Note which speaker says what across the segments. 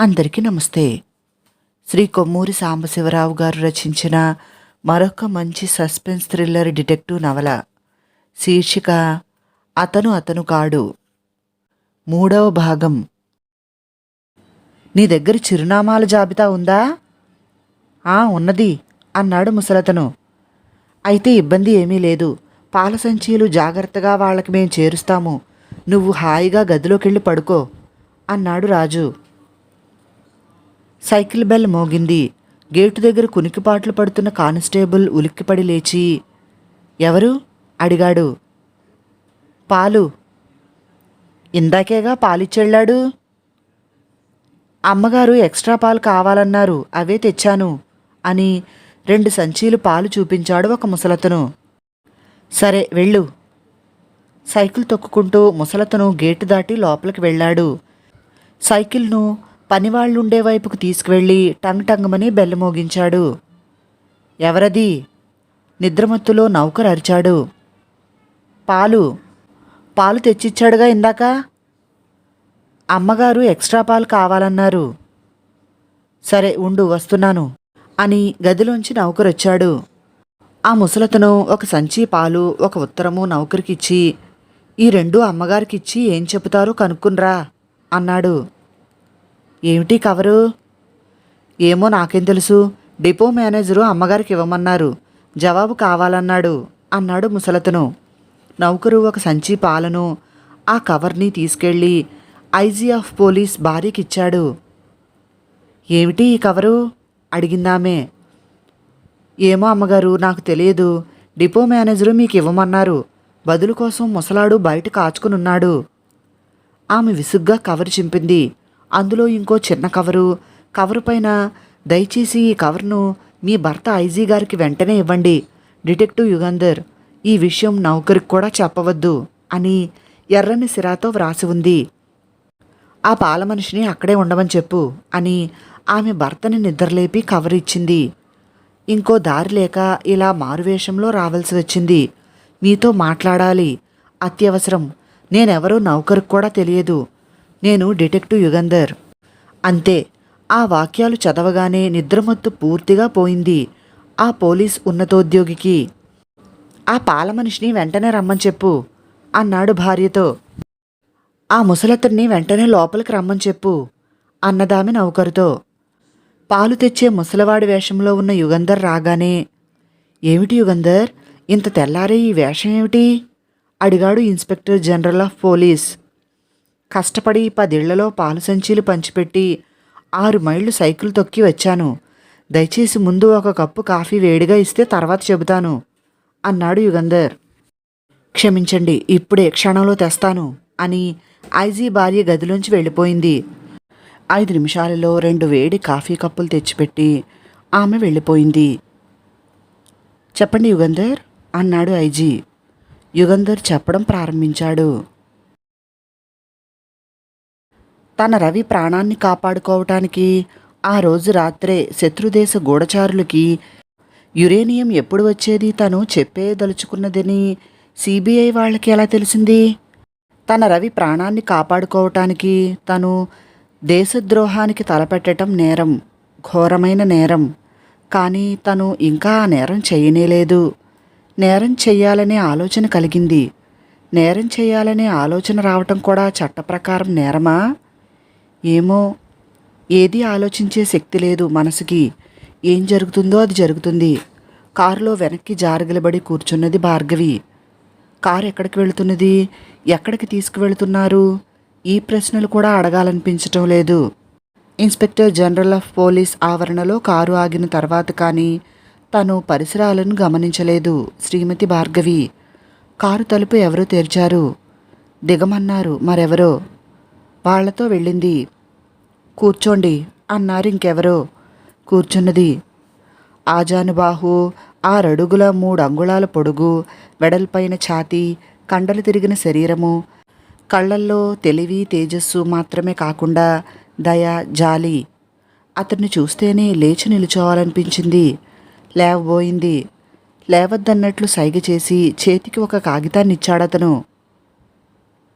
Speaker 1: అందరికీ నమస్తే. శ్రీ కొమ్మూరి సాంబశివరావు గారు రచించిన మరొక మంచి సస్పెన్స్ థ్రిల్లర్ డిటెక్టివ్ నవల శీర్షిక అతను కాడు. 3వ భాగం. నీ దగ్గర చిరునామాల జాబితా ఉందా? ఉన్నది అన్నాడు ముసలతను. అయితే ఇబ్బంది ఏమీ లేదు. పాల సంచీలు జాగ్రత్తగా వాళ్ళకి మేం చేరుస్తాము. నువ్వు హాయిగా గదిలోకెళ్ళి పడుకో అన్నాడు రాజు. సైకిల్ బెల్ మోగింది. గేటు దగ్గర కునికిపాట్లు పడుతున్న కానిస్టేబుల్ ఉలిక్కిపడి లేచి, ఎవరు అడిగాడు. పాలు. ఇందాకేగా పాలిచ్చెళ్ళాడు. అమ్మగారు ఎక్స్ట్రా పాలు కావాలన్నారు, అవే తెచ్చాను అని 2 సంచీలు పాలు చూపించాడు ఒక ముసలతను. సరే వెళ్ళు. సైకిల్ తొక్కుకుంటూ ముసలతను గేటు దాటి లోపలికి వెళ్ళాడు. సైకిల్ను పనివాళ్లుండే వైపుకు తీసుకువెళ్ళి టంగ్ టంగమని బెల్ల మోగించాడు. ఎవరది? నిద్రమత్తులో నౌకరు అరిచాడు. పాలు తెచ్చిచ్చాడుగా ఇందాక. అమ్మగారు ఎక్స్ట్రా పాలు కావాలన్నారు. సరే ఉండు, వస్తున్నాను అని గదిలోంచి నౌకరొచ్చాడు. ఆ ముసలతను ఒక సంచి పాలు, ఒక ఉత్తరము నౌకరికిచ్చి, ఈ 2 అమ్మగారికిచ్చి ఏం చెబుతారో కనుక్కున్రా అన్నాడు. ఏమిటి కవరు? ఏమో నాకేం తెలుసు. డిపో మేనేజరు అమ్మగారికి ఇవ్వమన్నారు, జవాబు కావాలన్నాడు అన్నాడు ముసలతను. నౌకరు ఒక సంచి పాలను, ఆ కవర్ని తీసుకెళ్ళి ఐజీ ఆఫ్ పోలీస్ భార్యకిచ్చాడు. ఏమిటి ఈ కవరు అడిగిందామే. ఏమో అమ్మగారు, నాకు తెలియదు. డిపో మేనేజరు మీకు ఇవ్వమన్నారు. బదులు కోసం ముసలాడు బయట కాచుకునున్నాడు. ఆమె విసుగ్గా కవరు చింపింది. అందులో ఇంకో చిన్న కవరు పైన, దయచేసి ఈ కవర్ను మీ భర్త ఐజీ గారికి వెంటనే ఇవ్వండి. డిటెక్టివ్ యుగంధర్. ఈ విషయం నౌకరికి కూడా చెప్పవద్దు అని ఎర్రని సిరాతో వ్రాసి ఉంది. ఆ పాల మనిషిని అక్కడే ఉండమని చెప్పు అని ఆమె భర్తని నిద్రలేపి కవర్ ఇచ్చింది. ఇంకో దారి లేక ఇలా మారువేషంలో రావాల్సి వచ్చింది. మీతో మాట్లాడాలి, అత్యవసరం. నేనెవరో నౌకరికి కూడా తెలియదు. నేను డిటెక్టివ్ యుగంధర్. అంతే. ఆ వాక్యాలు చదవగానే నిద్రమత్తు పూర్తిగా పోయింది ఆ పోలీస్ ఉన్నతోద్యోగికి. ఆ పాల మనిషిని వెంటనే రమ్మని చెప్పు అన్నాడు భార్యతో. ఆ ముసలతన్ని వెంటనే లోపలికి రమ్మని చెప్పు అన్నదామె నౌకరుతో. పాలు తెచ్చే ముసలవాడి వేషంలో ఉన్న యుగంధర్ రాగానే, ఏమిటి యుగంధర్, ఇంత తెల్లారే ఈ వేషం ఏమిటి అడిగాడు ఇన్స్పెక్టర్ జనరల్ ఆఫ్ పోలీస్. కష్టపడి 10 ఇళ్లలో పాలు సంచీలు పంచిపెట్టి 6 మైళ్ళు సైకిల్ తొక్కి వచ్చాను. దయచేసి ముందు ఒక కప్పు కాఫీ వేడిగా ఇస్తే తర్వాత చెబుతాను అన్నాడు యుగంధర్. క్షమించండి, ఇప్పుడే క్షణంలో తెస్తాను అని ఐజీ భార్య గదిలోంచి వెళ్ళిపోయింది. 5 నిమిషాలలో 2 వేడి కాఫీ కప్పులు తెచ్చిపెట్టి ఆమె వెళ్ళిపోయింది. చెప్పండి యుగంధర్ అన్నాడు ఐజీ. యుగంధర్ చెప్పడం ప్రారంభించాడు. తన రవి ప్రాణాన్ని కాపాడుకోవటానికి ఆ రోజు రాత్రే శత్రుదేశ గూఢచారులకి యురేనియం ఎప్పుడు వచ్చేది తను చెప్పేదలుచుకున్నదని సిబిఐ వాళ్ళకి ఎలా తెలిసింది? తన రవి ప్రాణాన్ని కాపాడుకోవటానికి తను దేశద్రోహానికి తలపెట్టడం నేరం, ఘోరమైన నేరం. కానీ తను ఇంకా ఆ నేరం చేయనేలేదు. నేరం చెయ్యాలనే ఆలోచన కలిగింది. నేరం చేయాలనే ఆలోచన రావటం కూడా చట్టప్రకారం నేరమా? ఏమో, ఏది ఆలోచించే శక్తి లేదు మనసుకి. ఏం జరుగుతుందో అది జరుగుతుంది. కారులో వెనక్కి జారగిలబడి కూర్చున్నది భార్గవి. కారు ఎక్కడికి వెళుతున్నది, ఎక్కడికి తీసుకువెళుతున్నారు, ఈ ప్రశ్నలు కూడా అడగాలనిపించటం లేదు. ఇన్స్పెక్టర్ జనరల్ ఆఫ్ పోలీస్ ఆవరణలో కారు ఆగిన తర్వాత కానీ తను పరిసరాలను గమనించలేదు శ్రీమతి భార్గవి. కారు తలుపు ఎవరో తెరిచారు. దిగమన్నారు మరెవరో. వాళ్లతో వెళ్ళింది. కూర్చోండి అన్నారు ఇంకెవరో. కూర్చున్నది. ఆజానుబాహు, 6 అడుగుల 3 అంగుళాల పొడుగు, వెడల్పైన ఛాతీ, కండలు తిరిగిన శరీరము, కళ్ళల్లో తెలివి తేజస్సు మాత్రమే కాకుండా దయ, జాలి. అతన్ని చూస్తేనే లేచి నిలుచోవాలనిపించింది. లేవబోయింది. లేవద్దన్నట్లు సైగ చేసి చేతికి ఒక కాగితాన్ని ఇచ్చాడతను.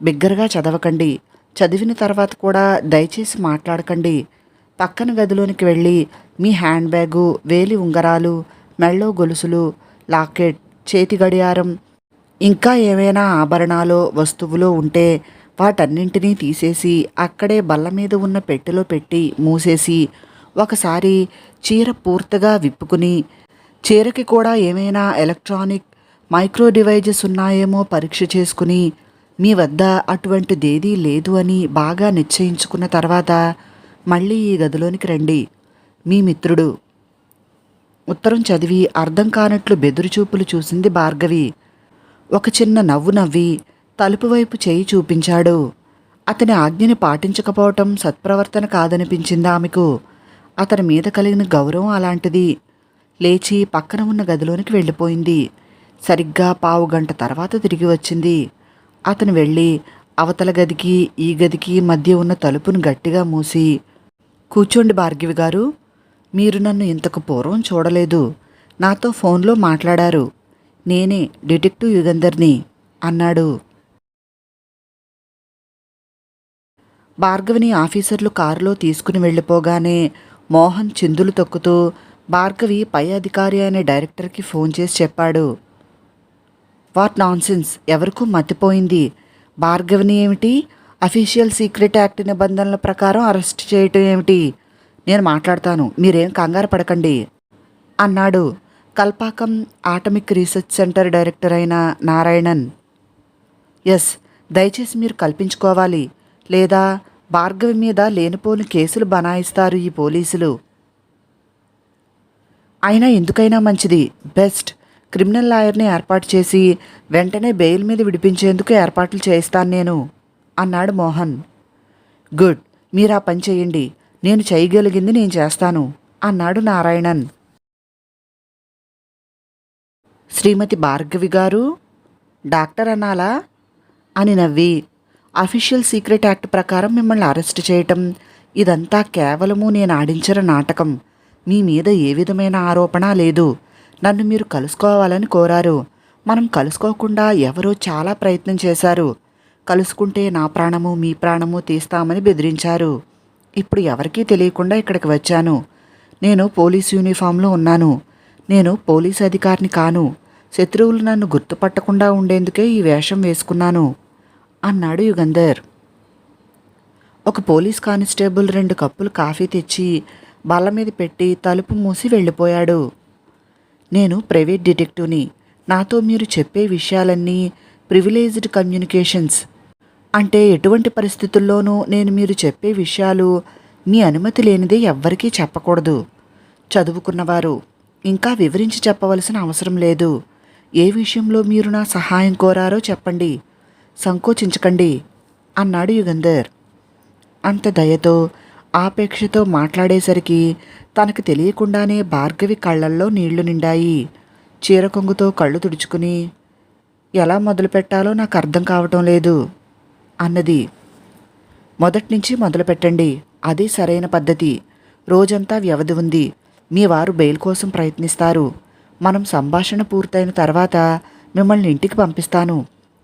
Speaker 1: బిగ్గరగా చదవకండి, చదివిన తర్వాత కూడా దయచేసి మాట్లాడకండి, పక్కన గదిలోనికి వెళ్ళి మీ హ్యాండ్ బ్యాగు, వేలి ఉంగరాలు, మెళ్ళో గొలుసులు, లాకెట్, చేతి గడియారం, ఇంకా ఏవైనా ఆభరణాలు వస్తువులు ఉంటే వాటన్నింటినీ తీసేసి అక్కడే బల్ల మీద ఉన్న పెట్టెలో పెట్టి మూసేసి ఒకసారి చీర పూర్తిగా విప్పుకుని చీరకి కూడా ఏమైనా ఎలక్ట్రానిక్ మైక్రో డివైజెస్ ఉన్నాయేమో పరీక్ష చేసుకుని మీ వద్ద అటువంటిదేదీ లేదు అని బాగా నిశ్చయించుకున్న తర్వాత మళ్ళీ ఈ గదిలోనికి రండి. మీ మిత్రుడు. ఉత్తరం చదివి అర్థం కానట్లు బెదురుచూపులు చూసింది భార్గవి. ఒక చిన్న నవ్వు నవ్వి తలుపు వైపు చేయి చూపించాడు. అతని ఆజ్ఞని పాటించకపోవటం సత్ప్రవర్తన కాదనిపించింది ఆమెకు. అతని మీద కలిగిన గౌరవం అలాంటిది. లేచి పక్కన ఉన్న గదిలోనికి వెళ్ళిపోయింది. సరిగ్గా పావుగంట తర్వాత తిరిగి వచ్చింది. అతను వెళ్ళి అవతల గదికి ఈ గదికి మధ్య ఉన్న తలుపును గట్టిగా మూసి, కూర్చోండి భార్గవి గారు, మీరు నన్ను ఇంతకు పూర్వం చూడలేదు. నాతో ఫోన్లో మాట్లాడారు. నేనే డిటెక్టివ్ యుగంధర్ని అన్నాడు. భార్గవిని ఆఫీసర్లు కారులో తీసుకుని వెళ్ళిపోగానే మోహన్ చిందులు తొక్కుతూ భార్గవి పై అధికారి అనే డైరెక్టర్కి ఫోన్ చేసి చెప్పాడు. వాట్ నాన్సెన్స్, ఎవరికూ మతిపోయింది. భార్గవిని ఏమిటి అఫీషియల్ సీక్రెట్ యాక్ట్ నిబంధనల ప్రకారం అరెస్ట్ చేయటం ఏమిటి? నేను మాట్లాడతాను, మీరేం కంగారు పడకండి అన్నాడు Kalpakkam atomic research centre director అయిన నారాయణన్. ఎస్, దయచేసి మీరు కల్పించుకోవాలి, లేదా భార్గవి మీద లేనిపోని కేసులు బనాయిస్తారు ఈ పోలీసులు. అయినా ఎందుకైనా మంచిది, బెస్ట్ క్రిమినల్ లాయర్ని ఏర్పాటు చేసి వెంటనే బెయిల్ మీద విడిపించేందుకు ఏర్పాట్లు చేయిస్తాను నేను అన్నాడు మోహన్. గుడ్, మీరు ఆ పని చేయండి, నేను చేయగలిగింది నేను చేస్తాను అన్నాడు నారాయణన్. శ్రీమతి భార్గవి గారు, డాక్టర్ అనాలా అని నవ్వి, అఫీషియల్ సీక్రెట్ యాక్ట్ ప్రకారం మిమ్మల్ని అరెస్ట్ చేయటం ఇదంతా కేవలము నేను ఆడించిన నాటకం. మీ మీద ఏ విధమైన ఆరోపణ లేదు. నన్ను మీరు కలుసుకోవాలని కోరారు. మనం కలుసుకోకుండా ఎవరో చాలా ప్రయత్నం చేశారు. కలుసుకుంటే నా ప్రాణము మీ ప్రాణము తీస్తామని బెదిరించారు. ఇప్పుడు ఎవరికీ తెలియకుండా ఇక్కడికి వచ్చాను. నేను పోలీస్ యూనిఫామ్లో ఉన్నాను. నేను పోలీస్ అధికారిని కాను. శత్రువులు నన్ను గుర్తుపట్టకుండా ఉండేందుకే ఈ వేషం వేసుకున్నాను అన్నాడు యుగంధర్. ఒక పోలీస్ కానిస్టేబుల్ 2 కప్పులు కాఫీ తెచ్చి బల్ల మీద పెట్టి తలుపు మూసి వెళ్ళిపోయాడు. నేను ప్రైవేట్ డిటెక్టివ్ని. నాతో మీరు చెప్పే విషయాలన్నీ ప్రివిలేజ్డ్ కమ్యూనికేషన్స్. అంటే ఎటువంటి పరిస్థితుల్లోనూ నేను మీరు చెప్పే విషయాలు మీ అనుమతి లేనిదే ఎవ్వరికీ చెప్పకూడదు. చదువుకున్నవారు, ఇంకా వివరించి చెప్పవలసిన అవసరం లేదు. ఏ విషయంలో మీరు నా సహాయం కోరారో చెప్పండి, సంకోచించకండి అన్నాడు యుగంధర్. అంత దయతో ఆపేక్షతో మాట్లాడేసరికి తనకు తెలియకుండానే భార్గవి కళ్ళల్లో నీళ్లు నిండాయి. చీర కొంగుతో కళ్ళు తుడుచుకుని, ఎలా మొదలు పెట్టాలో నాకు అర్థం కావటం లేదు అన్నది. మొదట్నుంచి మొదలు పెట్టండి, అది సరైన పద్ధతి. రోజంతా వ్యవధి ఉంది. మీ వారు బెయిల్ కోసం ప్రయత్నిస్తారు. మనం సంభాషణ పూర్తయిన తర్వాత మిమ్మల్ని ఇంటికి పంపిస్తాను.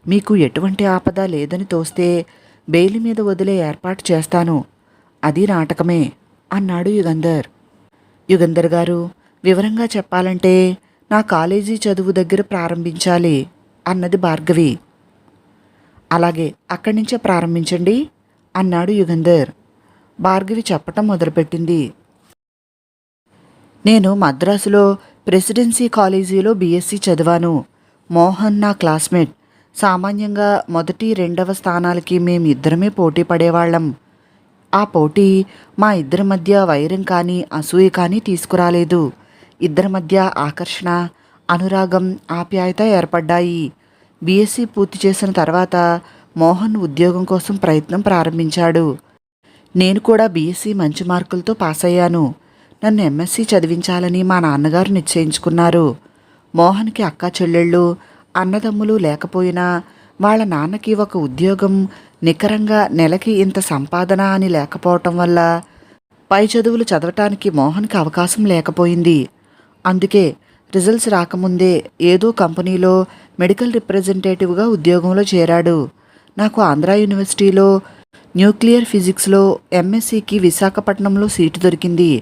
Speaker 1: మీకు ఎటువంటి ఆపద లేదని తోస్తే బెయిల్ మీద వదిలే ఏర్పాటు చేస్తాను. అది నాటకమే అన్నాడు యుగంధర్. యుగంధర్ గారు, వివరంగా చెప్పాలంటే నా కాలేజీ చదువు దగ్గర ప్రారంభించాలి అన్నది భార్గవి. అలాగే, అక్కడి నుంచే ప్రారంభించండి అన్నాడు యుగంధర్. భార్గవి చెప్పటం మొదలుపెట్టింది. నేను మద్రాసులో ప్రెసిడెన్సీ కాలేజీలో బీఎస్సీ చదివాను. మోహన్ నా క్లాస్మేట్. సామాన్యంగా 1, 2వ స్థానాలకి మేమిద్దరమే పోటీ పడేవాళ్ళం. ఆ పోటీ మా ఇద్దరి మధ్య వైరం కానీ అసూయ కానీ తీసుకురాలేదు. ఇద్దరి మధ్య ఆకర్షణ, అనురాగం, ఆప్యాయత ఏర్పడ్డాయి. బీఎస్సీ పూర్తి చేసిన తర్వాత మోహన్ ఉద్యోగం కోసం ప్రయత్నం ప్రారంభించాడు. నేను కూడా బీఎస్సీ మంచి మార్కులతో పాస్ అయ్యాను. నన్ను ఎంఎస్సీ చదివించాలని మా నాన్నగారు నిశ్చయించుకున్నారు. మోహన్కి అక్కా చెల్లెళ్ళు, అన్నదమ్ములు లేకపోయినా వాళ్ళ నాన్నకి ఒక ఉద్యోగం, నికరంగా నెలకి ఇంత సంపాదన అని లేకపోవటం వల్ల పై చదువులు చదవటానికి మోహన్కి అవకాశం లేకపోయింది. అందుకే రిజల్ట్స్ రాకముందే ఏదో కంపెనీలో మెడికల్ రిప్రజెంటేటివ్గా ఉద్యోగంలో చేరాడు. నాకు ఆంధ్రా యూనివర్సిటీలో న్యూక్లియర్ ఫిజిక్స్లో ఎంఎస్సికి విశాఖపట్నంలో సీటు దొరికింది.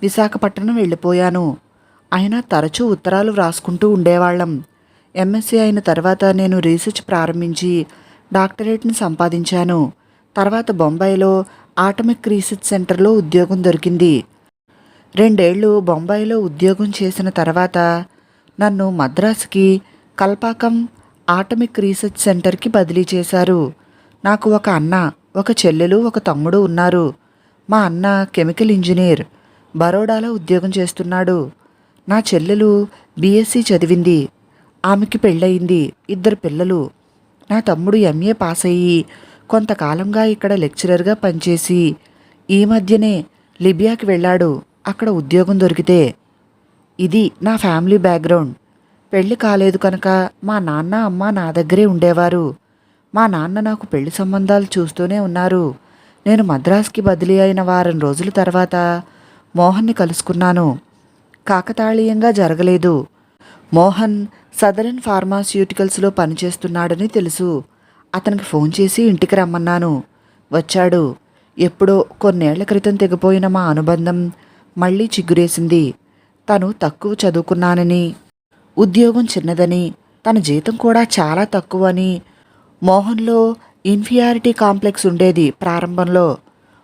Speaker 1: విశాఖపట్నం వెళ్ళిపోయాను. అయినా తరచూ ఉత్తరాలు వ్రాసుకుంటూ ఉండేవాళ్ళం. ఎంఎస్సి అయిన తర్వాత నేను రీసెర్చ్ ప్రారంభించి డాక్టరేట్ని సంపాదించాను. తర్వాత బొంబాయిలో ఆటమిక్ రీసెర్చ్ సెంటర్లో ఉద్యోగం దొరికింది. 2 ఏళ్ళు బొంబాయిలో ఉద్యోగం చేసిన తర్వాత నన్ను మద్రాసుకి కల్పాకం ఆటమిక్ రీసెర్చ్ సెంటర్కి బదిలీ చేశారు. నాకు ఒక అన్న, ఒక చెల్లెలు, ఒక తమ్ముడు ఉన్నారు. మా అన్న కెమికల్ ఇంజనీర్, బరోడాలో ఉద్యోగం చేస్తున్నాడు. నా చెల్లెలు బీఎస్సీ చదివింది. ఆమెకి పెళ్ళయింది, 2 పిల్లలు. నా తమ్ముడు ఎంఏ పాస్ అయ్యి కొంతకాలంగా ఇక్కడ లెక్చరర్గా పనిచేసి ఈ మధ్యనే లిబియాకి వెళ్ళాడు. అక్కడ ఉద్యోగం దొరికితే. ఇది నా ఫ్యామిలీ బ్యాక్గ్రౌండ్. పెళ్లి కాలేదు కనుక మా నాన్న అమ్మ నా దగ్గరే ఉండేవారు. మా నాన్న నాకు పెళ్లి సంబంధాలు చూస్తూనే ఉన్నారు. నేను మద్రాసుకి బదిలీ అయిన వారం రోజుల తర్వాత మోహన్ని కలుసుకున్నాను. కాకతాళీయంగా జరగలేదు. మోహన్ సదరన్ ఫార్మాస్యూటికల్స్లో పనిచేస్తున్నాడని తెలుసు. అతనికి ఫోన్ చేసి ఇంటికి రమ్మన్నాను. వచ్చాడు. ఎప్పుడో కొన్నేళ్ల క్రితం తెగిపోయిన మా అనుబంధం మళ్ళీ చిగురేసింది. తను తక్కువ చదువుకున్నానని, ఉద్యోగం చిన్నదని, తన జీతం కూడా చాలా తక్కువ అని, మోహన్లో ఇన్ఫీరియారిటీ కాంప్లెక్స్ ఉండేది ప్రారంభంలో.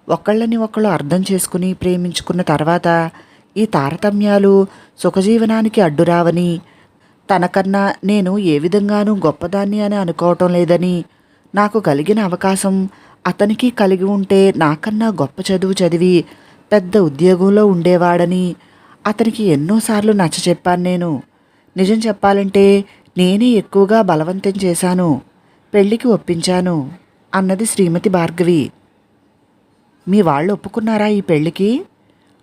Speaker 1: ఒకళ్ళని ఒకళ్ళు అర్థం చేసుకుని ప్రేమించుకున్న తర్వాత ఈ తారతమ్యాలు సుఖజీవనానికి అడ్డురావని, తనకన్నా నేను ఏ విధంగానూ గొప్పదాన్ని అని అనుకోవటం లేదని, నాకు కలిగిన అవకాశం అతనికి కలిగి ఉంటే నాకన్నా గొప్ప చదువు చదివి పెద్ద ఉద్యోగంలో ఉండేవాడని అతనికి ఎన్నోసార్లు నచ్చచెప్పాను. నేను నిజం చెప్పాలంటే నేనే ఎక్కువగా బలవంతం చేశాను. పెళ్లికి ఒప్పించాను అన్నది శ్రీమతి భార్గవి. మీ వాళ్ళు ఒప్పుకున్నారా ఈ పెళ్లికి?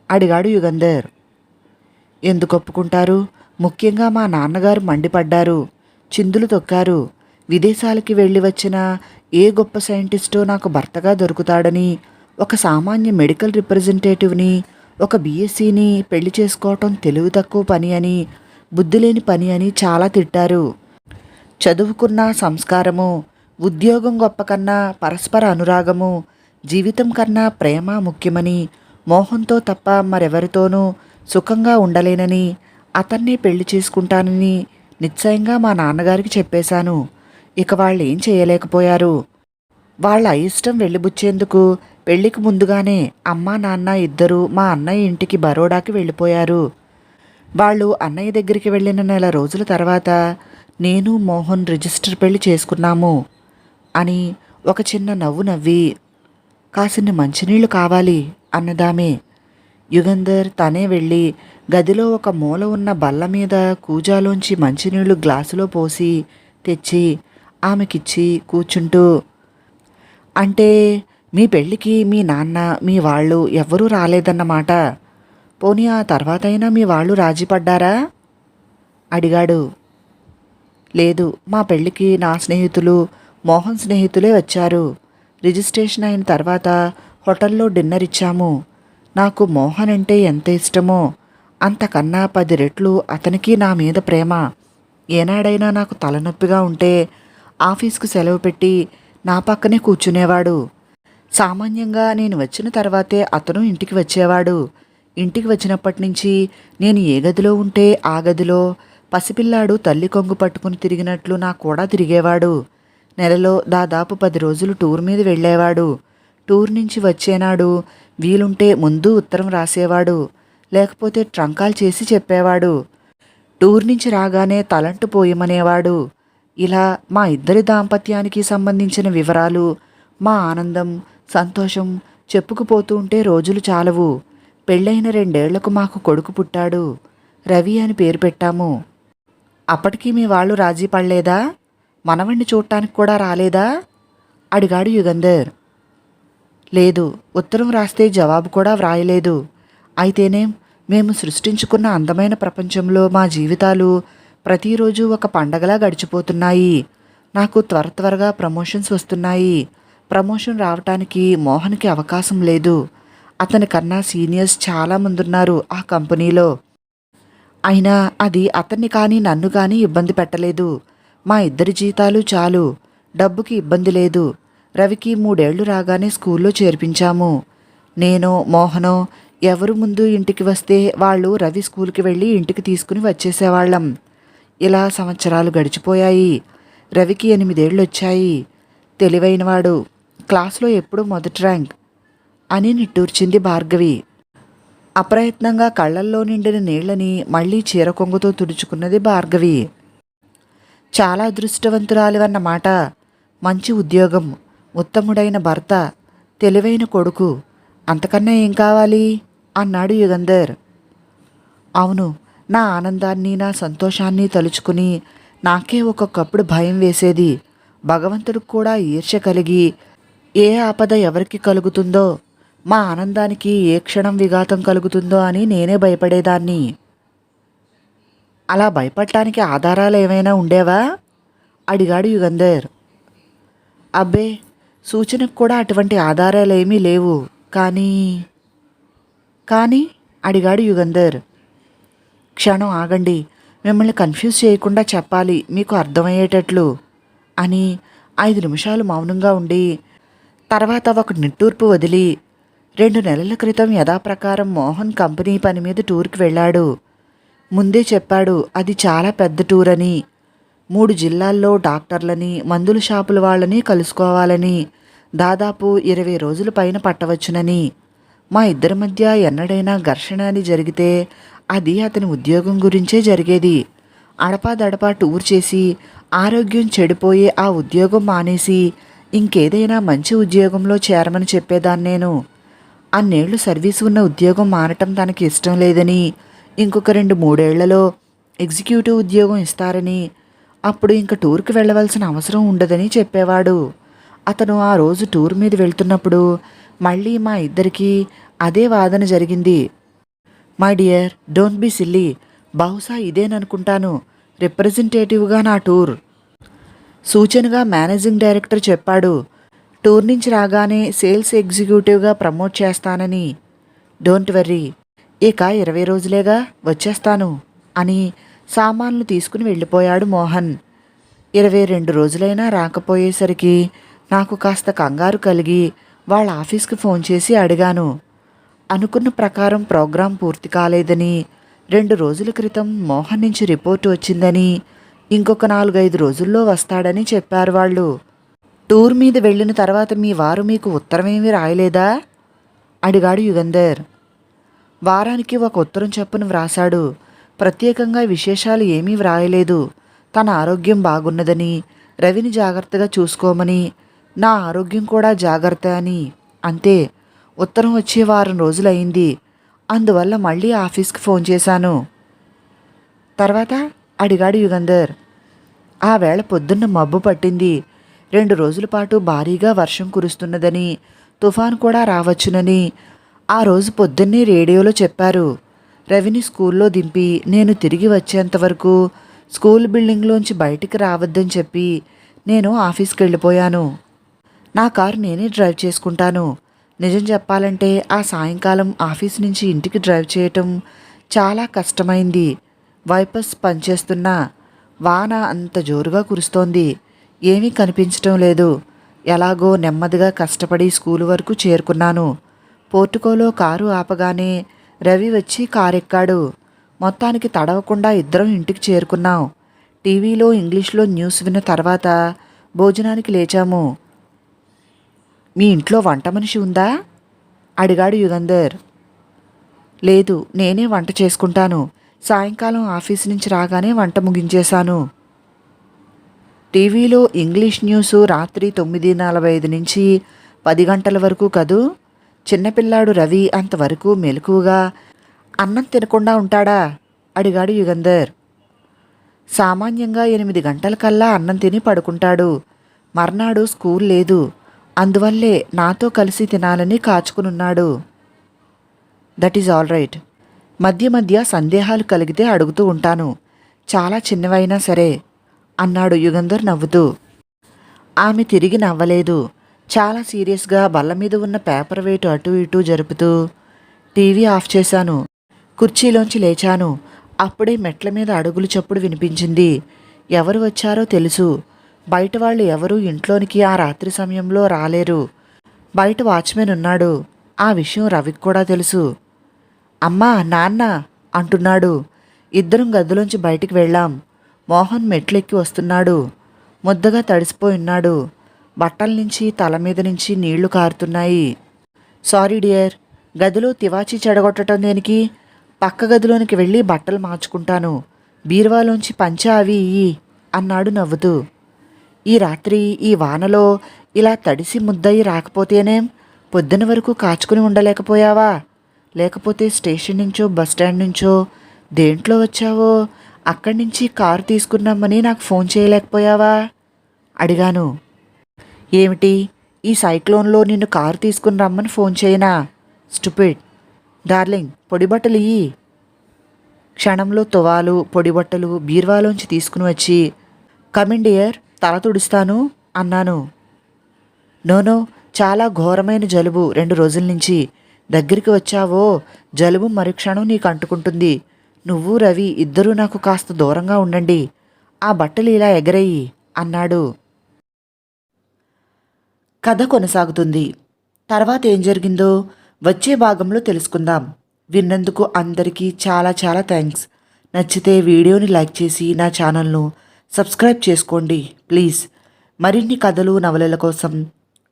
Speaker 1: అడిగాడు యుగంధర్. ఎందుకు ఒప్పుకుంటారు? ముఖ్యంగా మా నాన్నగారు మండిపడ్డారు, చిందులు తొక్కారు. విదేశాలకి వెళ్ళి వచ్చిన ఏ గొప్ప సైంటిస్టో నాకు భర్తగా దొరుకుతాడని, ఒక సామాన్య మెడికల్ రిప్రజెంటేటివ్ని, ఒక బీఎస్సీని పెళ్లి చేసుకోవటం తెలివి తక్కువ పని అని, బుద్ధిలేని పని అని చాలా తిట్టారు. చదువుకున్న సంస్కారము, ఉద్యోగం గొప్ప కన్నా పరస్పర అనురాగము, జీవితం కన్నా ప్రేమ ముఖ్యమని, మోహంతో తప్ప మరెవరితోనూ సుఖంగా ఉండలేనని, అతన్నే పెళ్లి చేసుకుంటానని నిశ్చయంగా మా నాన్నగారికి చెప్పేశాను. ఇక వాళ్ళు ఏం చేయలేకపోయారు. వాళ్ళ అయిష్టం వెళ్ళిబుచ్చేందుకు పెళ్లికి ముందుగానే అమ్మా నాన్న ఇద్దరూ మా అన్నయ్య ఇంటికి బరోడాకి వెళ్ళిపోయారు. వాళ్ళు అన్నయ్య దగ్గరికి వెళ్ళిన నెల రోజుల తర్వాత నేను మోహన్ రిజిస్టర్ పెళ్లి చేసుకున్నాము అని ఒక చిన్న నవ్వు నవ్వి, కాసిన్ని మంచినీళ్లు కావాలి అన్నదామే. యుగంధర్ తనే వెళ్ళి గదిలో ఒక మూల ఉన్న బల్ల మీద కూజాలోంచి మంచినీళ్లు గ్లాసులో పోసి తెచ్చి ఆమెకిచ్చి కూర్చుంటూ, అంటే మీ పెళ్ళికి మీ నాన్న మీ వాళ్ళు ఎవ్వరూ రాలేదన్నమాట. పోనీ ఆ తర్వాతైనా మీ వాళ్ళు రాజీపడ్డారా? అడిగాడు. లేదు, మా పెళ్ళికి నా స్నేహితులు, మోహన్ స్నేహితులే వచ్చారు. రిజిస్ట్రేషన్ అయిన తర్వాత హోటల్లో డిన్నర్ ఇచ్చాము. నాకు మోహన్ అంటే ఎంత ఇష్టమో అంతకన్నా 10 రెట్లు అతనికి నా మీద ప్రేమ. ఏనాడైనా నాకు తలనొప్పిగా ఉంటే ఆఫీస్కు సెలవు పెట్టి నా పక్కనే కూర్చునేవాడు. సామాన్యంగా నేను వచ్చిన తర్వాతే అతను ఇంటికి వచ్చేవాడు. ఇంటికి వచ్చినప్పటి నుంచి నేను ఏ గదిలో ఉంటే ఆ గదిలో పసిపిల్లాడు తల్లి కొంగు పట్టుకుని తిరిగినట్లు నా కూడా తిరిగేవాడు. నెలలో దాదాపు 10 రోజులు టూర్ మీద వెళ్ళేవాడు. టూర్ నుంచి వచ్చేనాడు వీలుంటే ముందు ఉత్తరం రాసేవాడు, లేకపోతే ట్రంకాల్ చేసి చెప్పేవాడు. టూర్ నుంచి రాగానే తలంటు పోయమనేవాడు. ఇలా మా ఇద్దరి దాంపత్యానికి సంబంధించిన వివరాలు, మా ఆనందం సంతోషం చెప్పుకుపోతూ ఉంటే రోజులు చాలవు. పెళ్ళైన 2 ఏళ్లకు మాకు కొడుకు పుట్టాడు. రవి అని పేరు పెట్టాము. అప్పటికీ మీ వాళ్ళు రాజీ పడలేదా? మనవణ్ణి చూడటానికి కూడా రాలేదా? అడిగాడు యుగంధర్. లేదు, ఉత్తరం రాస్తే జవాబు కూడా వ్రాయలేదు. అయితేనేం, మేము సృష్టించుకున్న అందమైన ప్రపంచంలో మా జీవితాలు ప్రతిరోజు ఒక పండగలా గడిచిపోతున్నాయి. నాకు త్వరగా ప్రమోషన్స్ వస్తున్నాయి. ప్రమోషన్ రావటానికి మోహన్కి అవకాశం లేదు. అతని కన్నా సీనియర్స్ చాలామంది ఉన్నారు ఆ కంపెనీలో. అయినా అది అతన్ని కానీ నన్ను కానీ ఇబ్బంది పెట్టలేదు. మా ఇద్దరి జీతాలు చాలు, డబ్బుకి ఇబ్బంది లేదు. రవికి 3 ఏళ్లు రాగానే స్కూల్లో చేర్పించాము. నేను మోహనో ఎవరు ముందు ఇంటికి వస్తే వాళ్ళు రవి స్కూల్కి వెళ్ళి ఇంటికి తీసుకుని వచ్చేసేవాళ్ళం. ఇలా సంవత్సరాలు గడిచిపోయాయి. రవికి 8 ఏళ్ళొచ్చాయి. తెలివైనవాడు, క్లాసులో ఎప్పుడూ మొదటి ర్యాంక్ అని నిట్టూర్చింది భార్గవి. అప్రయత్నంగా కళ్ళల్లో నిండిన నీళ్లని మళ్ళీ చీర కొంగుతో తుడుచుకున్నది భార్గవి. చాలా అదృష్టవంతురాలివన్నమాట. మంచి ఉద్యోగం, ఉత్తముడైన భర్త, తెలివైన కొడుకు, అంతకన్నా ఏం కావాలి అన్నాడు యుగంధర్. అవును, నా ఆనందాన్ని నా సంతోషాన్ని తలుచుకుని నాకే ఒక్కొక్కప్పుడు భయం వేసేది. భగవంతుడికి కూడా ఈర్ష్య కలిగి ఏ ఆపద ఎవరికి కలుగుతుందో, మా ఆనందానికి ఏ క్షణం విఘాతం కలుగుతుందో అని నేనే భయపడేదాన్ని. అలా భయపడటానికి ఆధారాలు ఏమైనా ఉండేవా అడిగాడు యుగంధర్. అబ్బే, సూచనకు కూడా అటువంటి ఆధారాలేమీ లేవు. కానీ కానీ అడిగాడు యుగంధర్. క్షణం ఆగండి, మిమ్మల్ని కన్ఫ్యూజ్ చేయకుండా చెప్పాలి మీకు అర్థమయ్యేటట్లు అని 5 నిమిషాలు మౌనంగా ఉండి తర్వాత ఒక నిట్టూర్పు వదిలి 2 నెలల క్రితం యథాప్రకారం మోహన్ కంపెనీ పని మీద టూర్కి వెళ్ళాడు. ముందే చెప్పాడు అది చాలా పెద్ద టూర్ అని. 3 జిల్లాల్లో డాక్టర్లని, మందుల షాపుల వాళ్ళని కలుసుకోవాలని, దాదాపు 20 రోజుల పైన పట్టవచ్చునని. మా ఇద్దరి మధ్య ఎన్నడైనా ఘర్షణ అని జరిగితే అది అతని ఉద్యోగం గురించే జరిగేది. అడపాదడపా టూర్ చేసి ఆరోగ్యం చెడిపోయే ఆ ఉద్యోగం మానేసి ఇంకేదైనా మంచి ఉద్యోగంలో చేరమని చెప్పేదాన్ని నేను. అన్నేళ్లు సర్వీసు ఉన్న ఉద్యోగం మానటం తనకి ఇష్టం లేదని, ఇంకొక 2-3 ఏళ్లలో ఎగ్జిక్యూటివ్ ఉద్యోగం ఇస్తారని, అప్పుడు ఇంక టూర్కి వెళ్ళవలసిన అవసరం ఉండదని చెప్పేవాడు. అతను ఆ రోజు టూర్ మీద వెళ్తున్నప్పుడు మళ్ళీ మా ఇద్దరికీ అదే వాదన జరిగింది. My dear, don't be silly. బహుశా ఇదేననుకుంటాను రిప్రజెంటేటివ్గా నా టూర్. సూచనగా మేనేజింగ్ డైరెక్టర్ చెప్పాడు. టూర్ నుంచి రాగానే సేల్స్ ఎగ్జిక్యూటివ్గా ప్రమోట్ చేస్తానని. డోంట్ వర్రీ, ఇక 20 రోజులేగా వచ్చేస్తాను అని సామాన్లు తీసుకుని వెళ్ళిపోయాడు మోహన్. 22 రోజులైనా రాకపోయేసరికి నాకు కాస్త కంగారు కలిగి వాళ్ళ ఆఫీస్కి ఫోన్ చేసి అడిగాను. అనుకున్న ప్రకారం ప్రోగ్రాం పూర్తి కాలేదని, 2 రోజుల క్రితం మోహన్ నుంచి రిపోర్టు వచ్చిందని, ఇంకొక 4-5 రోజుల్లో వస్తాడని చెప్పారు వాళ్ళు. టూర్ మీద వెళ్ళిన తర్వాత మీ వారు మీకు ఉత్తరమేమీ రాయలేదా అడిగాడు యుగంధర్. వారానికి ఒక ఉత్తరం చొప్పున వ్రాసాడు. ప్రత్యేకంగా విశేషాలు ఏమీ వ్రాయలేదు. తన ఆరోగ్యం బాగున్నదని, రవిని జాగ్రత్తగా చూసుకోమని, నా ఆరోగ్యం కూడా జాగ్రత్త అని. అంతే. ఉత్తరం వచ్చి 1 వారం రోజులైంది. అందువల్ల మళ్ళీ ఆఫీస్కి ఫోన్ చేశాను. తర్వాత అడిగాడు యుగంధర్. ఆ వేళ పొద్దున్న మబ్బు పట్టింది. 2 రోజుల పాటు భారీగా వర్షం కురుస్తున్నదని, తుఫాను కూడా రావచ్చునని ఆ రోజు పొద్దున్నే రేడియోలో చెప్పారు. రవిని స్కూల్లో దింపి నేను తిరిగి వచ్చేంతవరకు స్కూల్ బిల్డింగ్లోంచి బయటికి రావద్దని చెప్పి నేను ఆఫీస్కి వెళ్ళిపోయాను. నా కారు నేనే డ్రైవ్ చేసుకుంటాను. నిజం చెప్పాలంటే ఆ సాయంకాలం ఆఫీస్ నుంచి ఇంటికి డ్రైవ్ చేయటం చాలా కష్టమైంది. వైపర్స్ పనిచేస్తున్నా వాన అంత జోరుగా కురుస్తోంది. ఏమీ కనిపించటం లేదు. ఎలాగో నెమ్మదిగా కష్టపడి స్కూలు వరకు చేరుకున్నాను. పోర్టుకోలో కారు ఆపగానే రవి వచ్చి కారెక్కాడు. మొత్తానికి తడవకుండా ఇద్దరం ఇంటికి చేరుకున్నాం. టీవీలో ఇంగ్లీష్లో న్యూస్ విన్న తర్వాత భోజనానికి లేచాము. మీ ఇంట్లో వంట మనిషి ఉందా అడిగాడు యుగంధర్. లేదు, నేనే వంట చేసుకుంటాను. సాయంకాలం ఆఫీస్ నుంచి రాగానే వంట ముగించేశాను. టీవీలో ఇంగ్లీష్ న్యూస్ రాత్రి 9:45 నుంచి 10 గంటల వరకు కదూ. చిన్నపిల్లాడు రవి అంతవరకు మెలకువగా అన్నం తినకుండా ఉంటాడా అడిగాడు యుగంధర్. సామాన్యంగా 8 గంటలకల్లా అన్నం తిని పడుకుంటాడు. మర్నాడు స్కూల్ లేదు. అందువల్లే నాతో కలిసి తినాలని కాచుకునున్నాడు. That is all right. మధ్య మధ్య సందేహాలు కలిగితే అడుగుతూ ఉంటాను, చాలా చిన్నవైనా సరే అన్నాడు యుగంధర్ నవ్వుతూ. ఆమె తిరిగి నవ్వలేదు. చాలా సీరియస్గా బల్ల మీద ఉన్న పేపర్ వెయిట్ అటూ ఇటూ జరుపుతూ టీవీ ఆఫ్ చేశాను. కుర్చీలోంచి లేచాను. అప్పుడే మెట్ల మీద అడుగులు చప్పుడు వినిపించింది. ఎవరు వచ్చారో తెలుసు. బయట వాళ్ళు ఎవరూ ఇంట్లోనికి ఆ రాత్రి సమయంలో రాలేరు. బయట వాచ్మెన్ ఉన్నాడు. ఆ విషయం రవికి కూడా తెలుసు. అమ్మా, నాన్న అంటున్నాడు. ఇద్దరం గదిలోంచి బయటికి వెళ్ళాం. మోహన్ మెట్లెక్కి వస్తున్నాడు. ముద్దగా తడిసిపోయి ఉన్నాడు. బట్టల నుంచి తల మీద నుంచి నీళ్లు కారుతున్నాయి. సారీ డియర్, గదిలో తివాచీ చెడగొట్టడం దేనికి? పక్క గదిలోనికి వెళ్ళి బట్టలు మార్చుకుంటాను. బీరువాలోంచి పంచా అవి ఇయ్యి అన్నాడు నవ్వుతూ. ఈ రాత్రి ఈ వానలో ఇలా తడిసి ముద్దయి రాకపోతేనేం? పొద్దున వరకు కాచుకుని ఉండలేకపోయావా? లేకపోతే స్టేషన్ నుంచో బస్టాండ్ నుంచో దేంట్లో వచ్చావో అక్కడి నుంచి కారు తీసుకున్నామని నాకు ఫోన్ చేయలేకపోయావా అడిగాను. ఏమిటి, ఈ సైక్లోన్లో నిన్ను కారు తీసుకుని రమ్మని ఫోన్ చేయనా? స్టూపిడ్. డార్లింగ్, పొడి బట్టలు ఇయ్యి. క్షణంలో తువాలు పొడిబట్టలు బీర్వాలోంచి తీసుకుని వచ్చి, కమిన్ డియర్, తల తుడుస్తాను అన్నాను. నోనో, చాలా ఘోరమైన జలుబు 2 రోజుల నుంచి. దగ్గరికి వచ్చావో జలుబు మరుక్షణం నీకు అంటుకుంటుంది. నువ్వు రవి ఇద్దరూ నాకు కాస్త దూరంగా ఉండండి. ఆ బట్టలు ఇలా ఎగరేయి అన్నాడు. కథ కొనసాగుతుంది. తర్వాత ఏం జరిగిందో వచ్చే భాగంలో తెలుసుకుందాం. విన్నందుకు అందరికీ చాలా చాలా థ్యాంక్స్. నచ్చితే వీడియోని లైక్ చేసి నా ఛానల్ను సబ్స్క్రైబ్ చేసుకోండి ప్లీజ్. మరిన్ని కథలు నవలల కోసం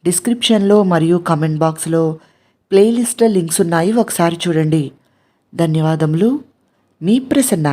Speaker 1: డిస్క్రిప్షన్లో మరియు కమెంట్ బాక్స్లో ప్లేలిస్ట్ లింక్స్ ఉన్నాయి, ఒకసారి చూడండి. ధన్యవాదములు. మీ ప్రసన్న.